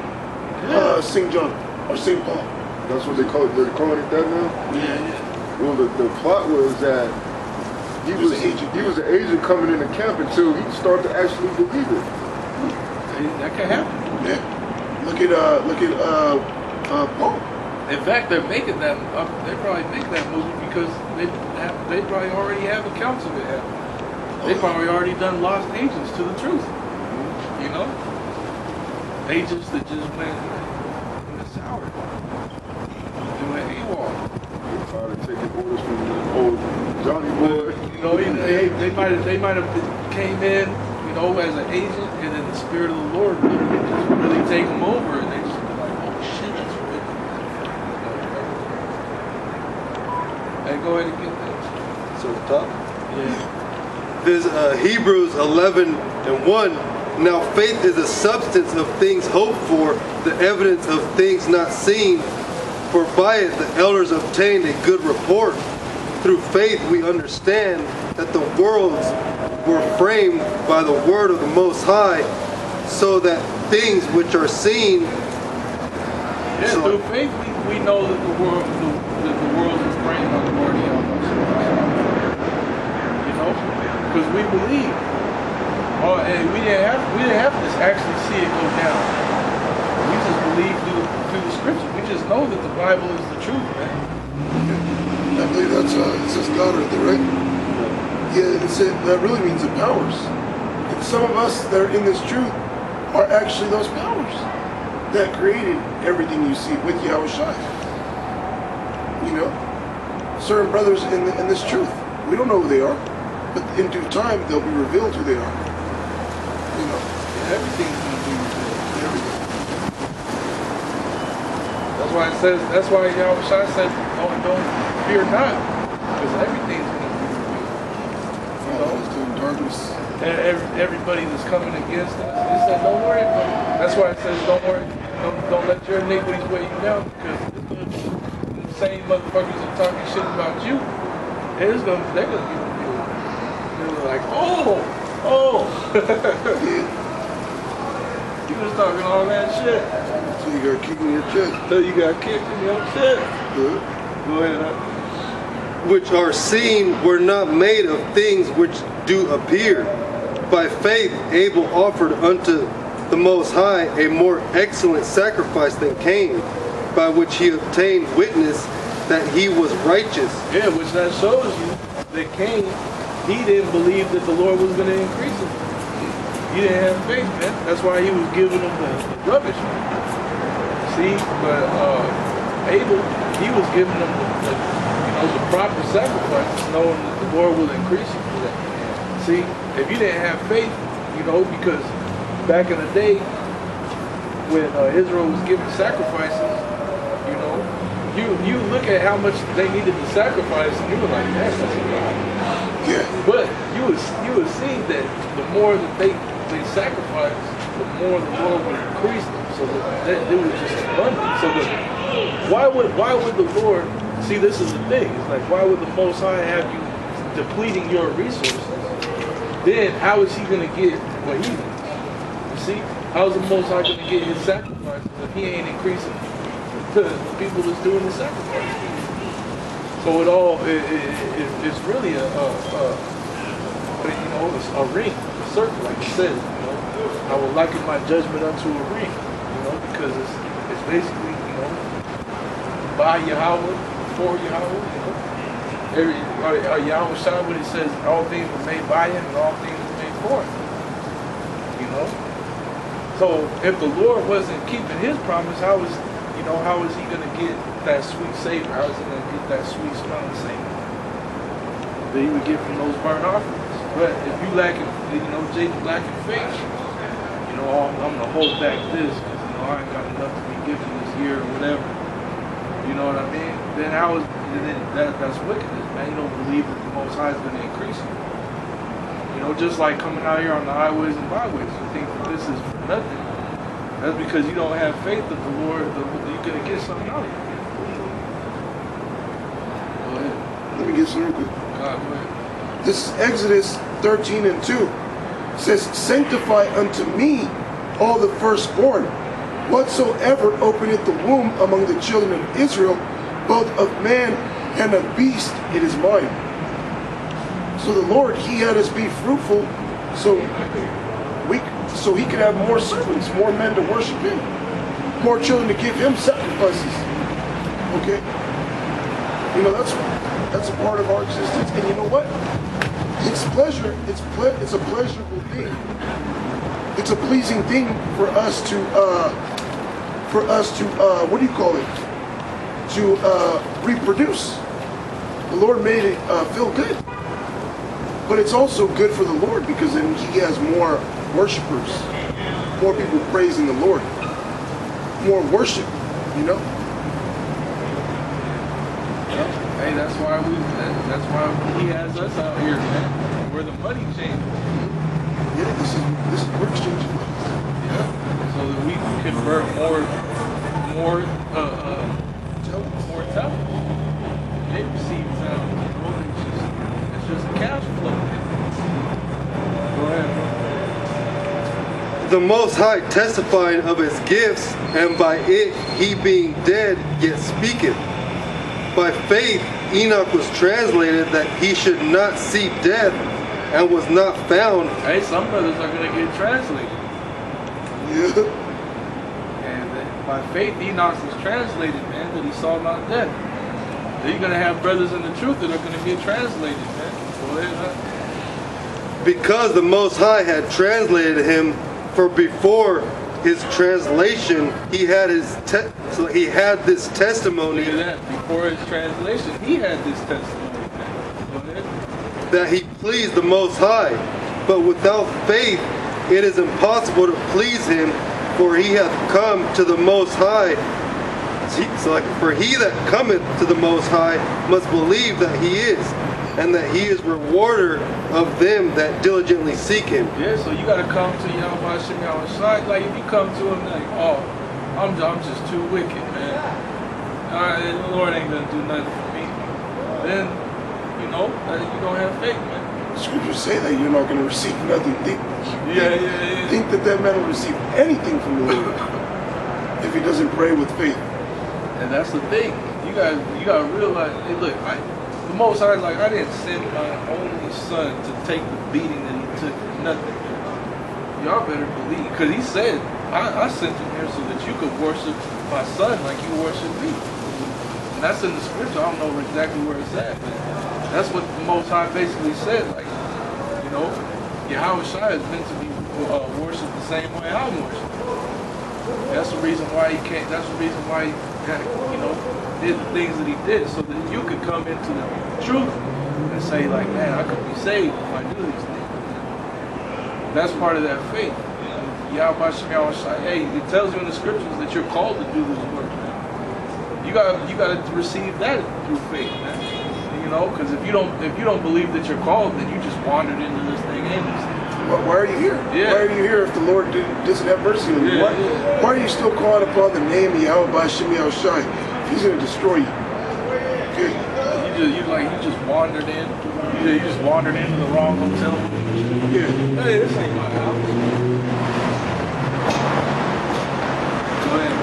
St. John or St. Paul. that's what they call it. They're calling it that now. Yeah. Well, the plot was that he was an agent. He was an agent coming into camp until he started to actually believe it. That can happen. Yeah. Look at Paul. In fact, they're making that. They probably make that movie because they probably already have accounts of it happening. They probably already done lost agents to the truth. You know, agents that just went in the sour, doing AWOL. They're trying to take orders from the old Johnny boy. You know, they might have came in, you know, as an agent, and then the spirit of the Lord really take them over, and they just be like, oh shit, that's right. Hey, go ahead and get that. So the top. Yeah. There's Hebrews 11:1. Now faith is the substance of things hoped for, the evidence of things not seen. For by it the elders obtained a good report. Through faith we understand that the worlds were framed by the word of the Most High, so that things which are seen. Yeah, through faith we know that the world is framed by the word of Yahweh. You know, because we believe. And we didn't have to actually see it go down. We just believe through the scripture. We just know that the Bible is the truth, man. I believe that's it says God right there, right? Yeah, that really means the powers. And some of us that are in this truth are actually those powers that created everything you see with Yahweh Shai. You know, certain brothers in this truth, we don't know who they are, but in due time they'll be revealed who they are. You know, Everything's going to be revealed. everything. That's why Yahweh Shai said, don't fear not, because everything's going to be revealed. You know, in darkness. and everybody that's coming against us, he said, don't worry about it. That's why it says, don't worry, don't let your iniquities weigh you down, because the same motherfuckers that talking shit about you, they're gonna be revealed. They're like, oh. You was talking all that shit. So you got kicked in your chest. So you got kicked in your chest. Good. Go ahead, huh? Which are seen were not made of things which do appear. By faith Abel offered unto the Most High a more excellent sacrifice than Cain, by which he obtained witness that he was righteous. Yeah, which that shows you that Cain, he didn't believe that the Lord was going to increase him. He didn't have faith, man. That's why he was giving him the rubbish. See, but Abel, he was giving him the proper sacrifice, knowing that the Lord will increase him for that. See, if you didn't have faith, because back in the day when Israel was giving sacrifices, you look at how much they needed to sacrifice, and you were like, man, that's a lot. Yeah. But you would see that the more that they sacrificed, the more the Lord would increase them, so that it was just abundant. So that why would the Lord see? This is the thing. It's like, why would the Most High have you depleting your resources? Then how is He going to get what He needs? You see, how is the Most High going to get His sacrifices if He ain't increasing to the people that's doing the sacrifice? So it's really a ring, a circle, like it says. I will liken my judgment unto a ring, because it's basically, by Yahweh, before Yahweh. Yahweh Shai, when it says all things were made by him and all things were made for him. You know? So if the Lord wasn't keeping his promise, how is he gonna get that sweet savor? How is he gonna get that sweet smelling savor that he would get from those burnt offerings? But if you lacking, Jacob lacking faith, I'm gonna hold back this because I ain't got enough to be given this year or whatever. You know what I mean? Then that's wickedness, man. You don't believe that the Most High is gonna increase you. Just like coming out here on the highways and byways, you think that this is for nothing. That's because you don't have faith that the Lord, you're gonna get something out of it. Go ahead. Let me get some real quick. Go ahead. This is Exodus 13:2. It says, sanctify unto me all the firstborn, whatsoever openeth the womb among the children of Israel, both of man and of beast, it is mine. So the Lord, he had us be fruitful so he could have more servants, more men to worship him, more children to give him sacrifices. Okay? That's a part of our existence. And you know what? It's pleasure. It's a pleasurable thing. It's a pleasing thing for us to what do you call it? To reproduce. The Lord made it feel good. But it's also good for the Lord because then he has more worshipers, more people praising the Lord, more worship, Hey, that's why he has us out here, man. We're the money changer. Yeah, this is we're exchanging money. Yeah. So that we can convert more talent. They receive talent. It's just a cash flow. Go ahead. The Most High testifying of his gifts, and by it he being dead yet speaketh. By faith Enoch was translated that he should not see death, and was not found. Hey, some brothers are going to get translated. Yeah. And by faith Enoch was translated, man, that he saw not death. So you're going to have brothers in the truth that are going to get translated, man. Go ahead, man. Because the Most High had translated him, for before his translation he had so he had this testimony. Look at that. Before his translation, he had this testimony. Go ahead. That he pleased the Most High. But without faith it is impossible to please him, for he hath come to the Most High. For he that cometh to the Most High must believe that he is, and that he is rewarder of them that diligently seek him. Yeah, so you got to come to Yahweh Shem Yahweh Shai. Like if you come to him like, oh, I'm just too wicked, man. The Lord ain't gonna do nothing for me. Then, you don't have faith, man. Scriptures say that you're not going to receive nothing. Think that man will receive anything from the Lord if he doesn't pray with faith. And that's the thing. You got to realize, hey, look, the Most High, like, I didn't send my only son to take the beating that he took for nothing. Y'all better believe, because he said, I sent him here so that you could worship my son like you worship me. And that's in the scripture. I don't know exactly where it's at, but that's what the Most High basically said. Like, Yahweh Shai is meant to be worshipped the same way I'm worshipped. That's the reason why he can't. That's the reason why he did the things that he did, so that you could come into the truth and say, like, man, I could be saved if I do these things. That's part of that faith. Yahweh Shem Yahweh Shai. Hey, it tells you in the scriptures that you're called to do this work, man. You got to receive that through faith, man. Because if you don't believe that you're called, then you just wandered into this thing aimlessly. Why are you here? Yeah. Why are you here if the Lord doesn't have mercy on you? Why are you still calling upon the name of Yahweh Shem Yahweh Shai? He's going to destroy you. Okay. You just wandered in. You just wandered into the wrong hotel. Yeah. Hey, this ain't my house. Go ahead.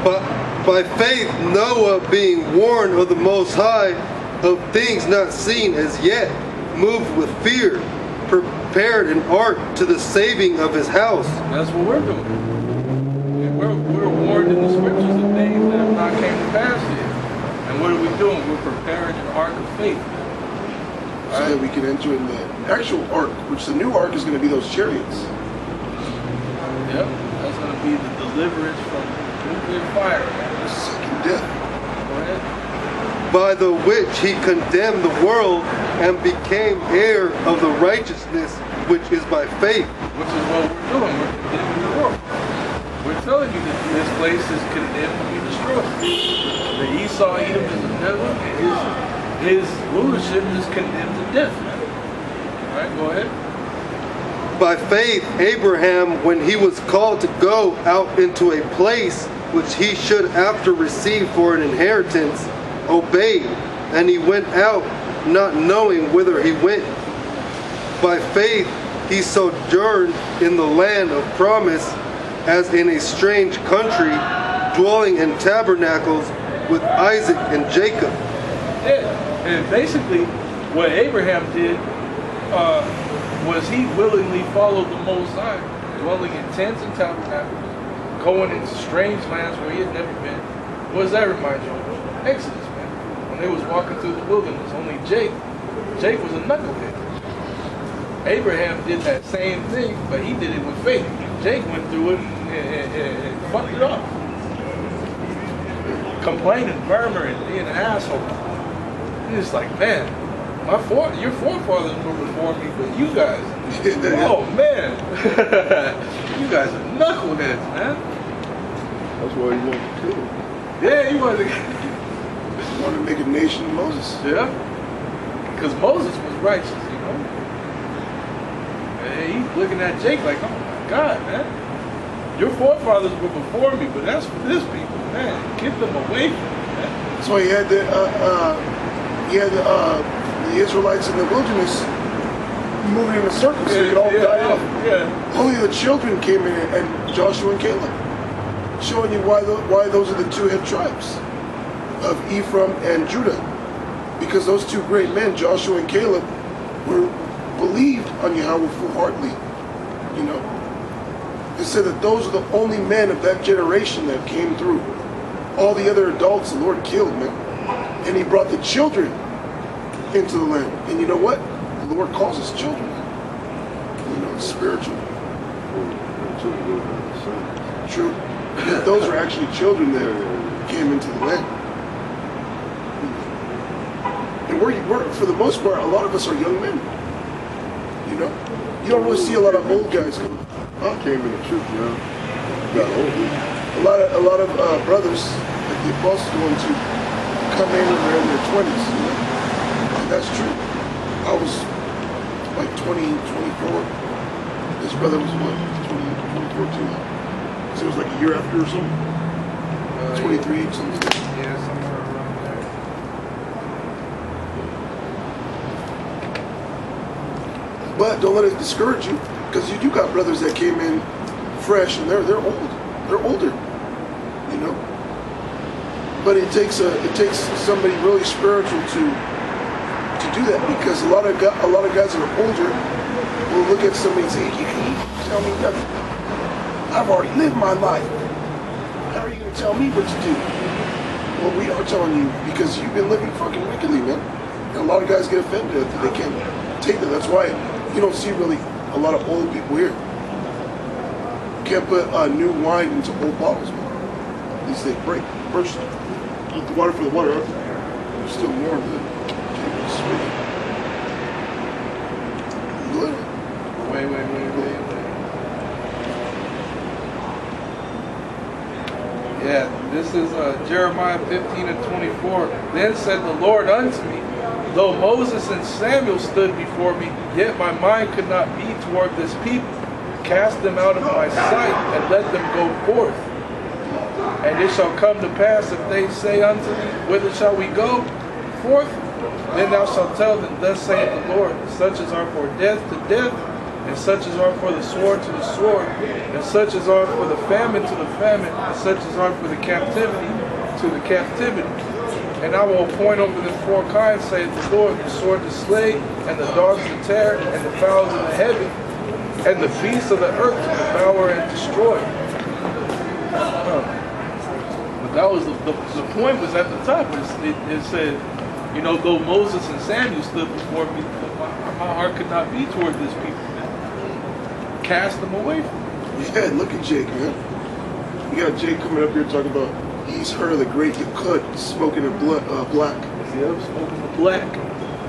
But by faith Noah, being warned of the Most High of things not seen as yet, moved with fear, prepared an ark to the saving of his house. That's what we're doing. We're warned in the scriptures of things that have not came to pass yet. what are we doing? We're preparing an ark of faith. So that we can enter in the actual ark, which the new ark is going to be those chariots. Yep, that's going to be the deliverance from nuclear fire. Second death. Go ahead. By the which he condemned the world and became heir of the righteousness which is by faith. Which is what we're doing. We're condemning the world. We're telling you that this place is condemned to be destroyed. The Esau, Edom is the devil, and his rulership is condemned to death. All right, go ahead. By faith, Abraham, when he was called to go out into a place which he should after receive for an inheritance, obeyed, and he went out, not knowing whither he went. By faith, he sojourned in the land of promise, as in a strange country, dwelling in tabernacles with Isaac and Jacob. Yeah, and basically, what Abraham did was he willingly followed the Most High, dwelling in tents and tabernacles, going into strange lands where he had never been. What does that remind you of? Exodus, man. When they was walking through the wilderness, only Jake was a knucklehead. Abraham did that same thing, but he did it with faith. Jake went through it and fucked it up. Complaining, murmuring, being an asshole. It's like, man, your forefathers were before me, but you guys, oh man, you guys are knuckleheads, man. That's why he wanted to kill him. Yeah, he wanted to make a nation of Moses. Yeah, because Moses was righteous, you know. And he's looking at Jake like, oh my God, man, your forefathers were before me, but that's for this people, man. Get them away from me, man. That's why he had the Israelites in the wilderness moving in a circle so they could all die off. Yeah. Only the children came in, and Joshua and Caleb, showing you why those are the two head tribes of Ephraim and Judah, because those two great men, Joshua and Caleb, believed on Yahweh full-heartedly. You know, it said that those are the only men of that generation that came through. All the other adults the Lord killed, man, and He brought the children into the land. And you know what? The Lord calls us children. You know, it's spiritual. True. Those are actually children that came into the land. And we're, for the most part, a lot of us are young men. You know? You don't really see a lot of old guys come. I came in the truth, young. Got older. A lot of brothers, like the apostles, going to come in when they're in their 20s. You know? And that's true. I was like 20, 24. This brother was what? 2014. So it was like a year after or something. 23, something. Yeah, somewhere around there. But don't let it discourage you, because you do got brothers that came in fresh and they're old. They're older. You know? But it takes somebody really spiritual to do that, because a lot of guys that are older will look at somebody and say, you can't tell me nothing. I've already lived my life. How are you going to tell me what to do? Well, we are telling you, because you've been living fucking wickedly, man. And a lot of guys get offended if they can't take that. That's why you don't see really a lot of old people here. You can't put new wine into old bottles, man. These things break, burst. Eat the water for the water. There's still more of it. Wait. Yeah, this is Jeremiah 15:24. Then said the Lord unto me, though Moses and Samuel stood before me, yet my mind could not be toward this people. Cast them out of my sight, and let them go forth. And it shall come to pass, if they say unto thee, whither shall we go forth? Then thou shalt tell them, thus saith the Lord, such as are for death to death, and such as are for the sword to the sword, and such as are for the famine to the famine, and such as are for the captivity to the captivity. And I will appoint over them 4 kinds, saith the Lord, the sword to slay, and the dogs to tear, and the fowls of the heaven, and the beasts of the earth to devour and destroy. But that was the point was at the top. It said, you know, though Moses and Samuel stood before me, my heart could not be toward this people, man. Cast them away from me. Yeah, look at Jake, man. You got Jake coming up here talking about he's heard of the great Yakut smoking a black. Yeah, smoking the black.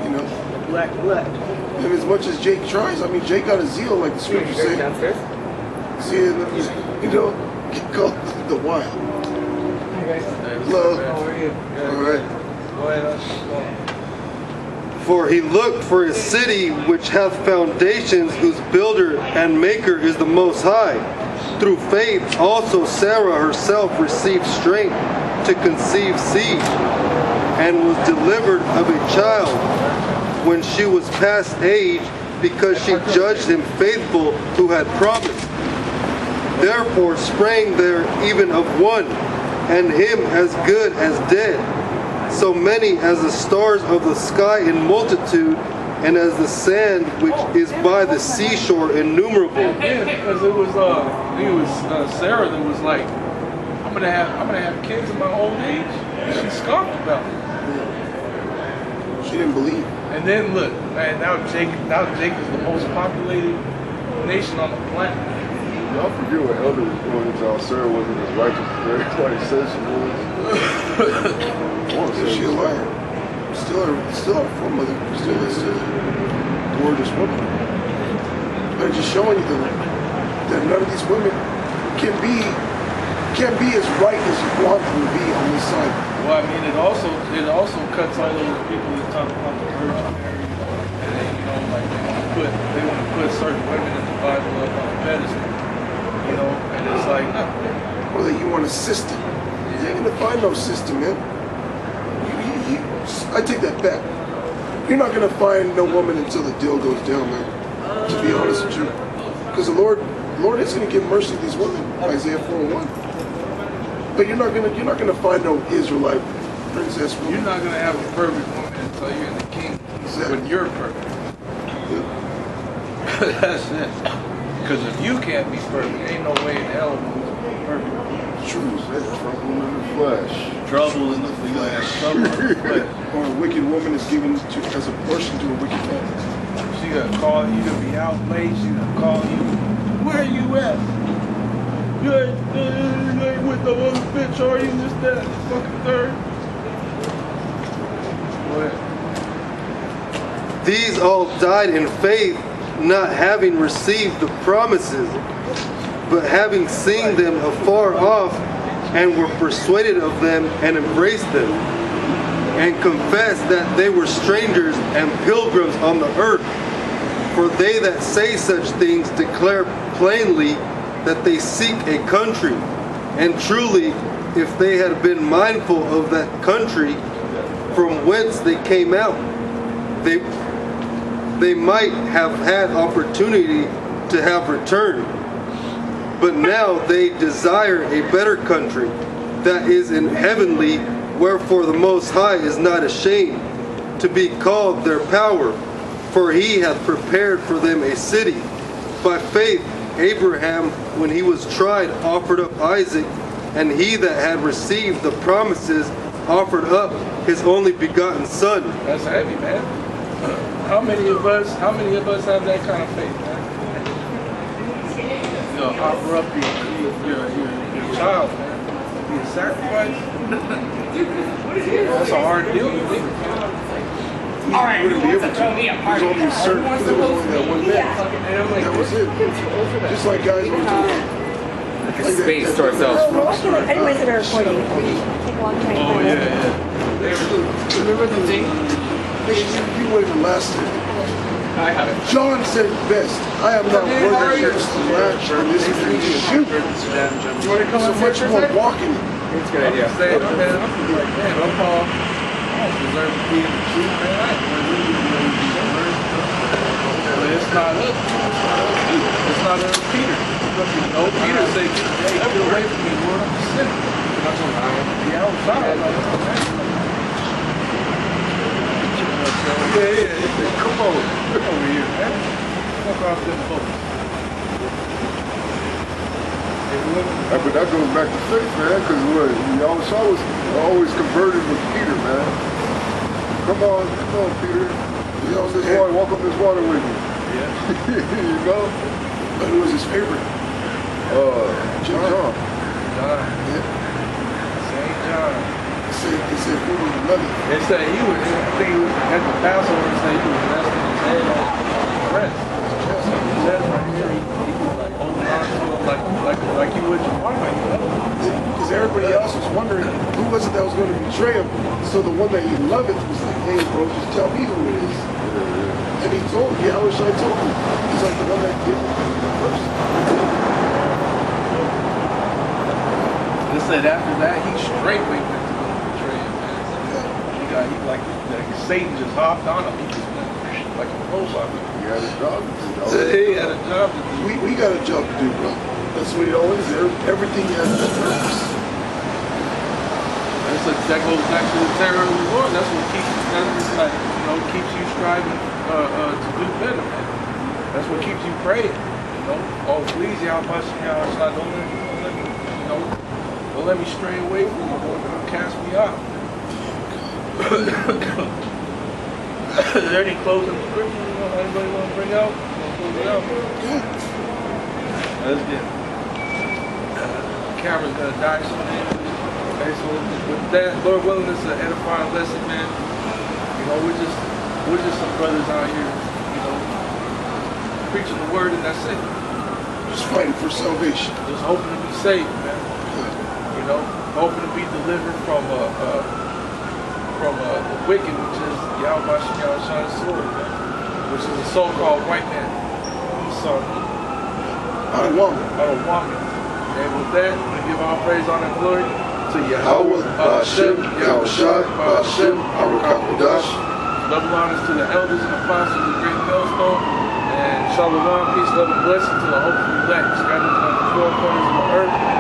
You know? Black. And as much as Jake tries, I mean, Jake got a zeal, like the scripture say. Downstairs? See, you know, get called the wild. Hello. How are you? All right. Go ahead. For he looked for a city which hath foundations, whose builder and maker is the Most High. Through faith also Sarah herself received strength to conceive seed, and was delivered of a child when she was past age, because she judged him faithful who had promised. Therefore sprang there even of one, and him as good as dead, so many as the stars of the sky in multitude, and as the sand which is by the seashore innumerable. Yeah, because it was Sarah that was like, I'm gonna have kids in my old age. And she scoffed about it. She didn't believe. And then look, man, now Jake is the most populated nation on the planet. Y'all forget what Elder was going into how Sarah wasn't as righteous as everybody said she was. I want to say She a liar. Still our foremother. Still is a gorgeous woman. But just showing you that none of these women can be as right as you want them to be on this side. Well, I mean, it also cuts all those people that talk about the Virgin Mary, and then, you know, like they want to put certain women in the Bible up on a pedestal, you know, and it's like, Or that you want a system. You ain't gonna find no system, man. I take that back. You're not gonna find no woman until the deal goes down, man. To be honest with you, because the Lord is gonna give mercy to these women. Isaiah 4:1. But you're not gonna find no Israelite princess woman. you're not going to have a perfect woman until you're in the kingdom. Exactly. When you're perfect. Yeah. That's it. Because if you can't be perfect, ain't no way in hell you're be perfect. True. Trouble in the flesh. Trouble in the flesh. Trouble in the flesh. Or a wicked woman is given as a portion to a wicked man. She gonna call you to be out late. She gonna call you. Where you at? You ain't with the other bitch, are you? This, that, fucking third. Go ahead. These all died in faith, not having received the promises, but having seen them afar off, and were persuaded of them, and embraced them, and confessed that they were strangers and pilgrims on the earth. For they that say such things declare plainly that they seek a country. And truly, if they had been mindful of that country from whence they came out, they might have had opportunity to have returned. But now they desire a better country, that is in heavenly, wherefore the Most High is not ashamed to be called their power, for he hath prepared for them a city. By faith Abraham, when he was tried, offered up Isaac, and he that had received the promises offered up his only begotten son. That's heavy, man. How many of us have that kind of faith, man? You know, offer up your child, man. Be a sacrifice. That's a hard deal to do. All right, wouldn't be able to. There's only a certain, there was only that one bed. That was it. Just like guys were doing. Space to ourselves. Anyways, that are recording. Take a long time. Oh, yeah. Remember the thing? You wouldn't have lasted. I have it. John said it best. I am not worthy of the latch or this is the shoot. You want to come So up much here more for a second? walking. It's a good idea. Say it, man. I'm like, man, I'm Paul. I don't deserve to be in the truth, man. I ain't really but it's not us. It's not us, Peter. No, Peter said, hey, get away from me, Lord. I'm a sinner. The outside, like, yeah. Come on. Come over here, man. Walk off this boat. But that goes back to faith, man, because what Yahusha was always converted with Peter, man. Come on, Peter. Walk up this water with me. Yeah. You know? But who was his favorite? John. John. Yeah. St. John. They said who was loving. They said he was, I think he was at the Passover, they said he was resting his head on the breast. He said right here, he was like holding on to him like you would your wife, you know? Because everybody else was wondering who was it that was going to betray him. So the one that he loved was like, hey, bro, just tell me who it is. And he told me, I wish I told him. He's like the one that did it first. They said after that, he straightway went to go betray him, man. Like Satan just hopped on him. He just went like a robot. He had a job to do. He had a job to do. We got a job to do, bro. That's what it always is. Everything has a purpose. That goes back to the terror of the Lord. That's what keeps you striving to do better, man. That's what keeps you praying. You know, oh please, Yahweh, don't let me stray away from you. Don't cast me out. Is there any closing scripture anybody want to bring out? Close it out. Let's get. Camera's gonna die soon. Okay, so with that, Lord willing, this is an edifying lesson, man. You know, we're just some brothers out here, you know, preaching the word, and that's it. Just fighting for salvation. Just hoping to be saved, man. You know, hoping to be delivered from the wicked, which is Yahweh's sword, man, which is a so-called white man. So I don't want it. I don't want it. And with that, we give all praise, honor, and glory to Yahweh, Ba'ashem, Yahushua, Ba'ashem, Arakapadash. Double honors to the elders and apostles of the great millstone. And shalom, peace, love, and blessing to the hopeful elect scattered on the four corners of the earth.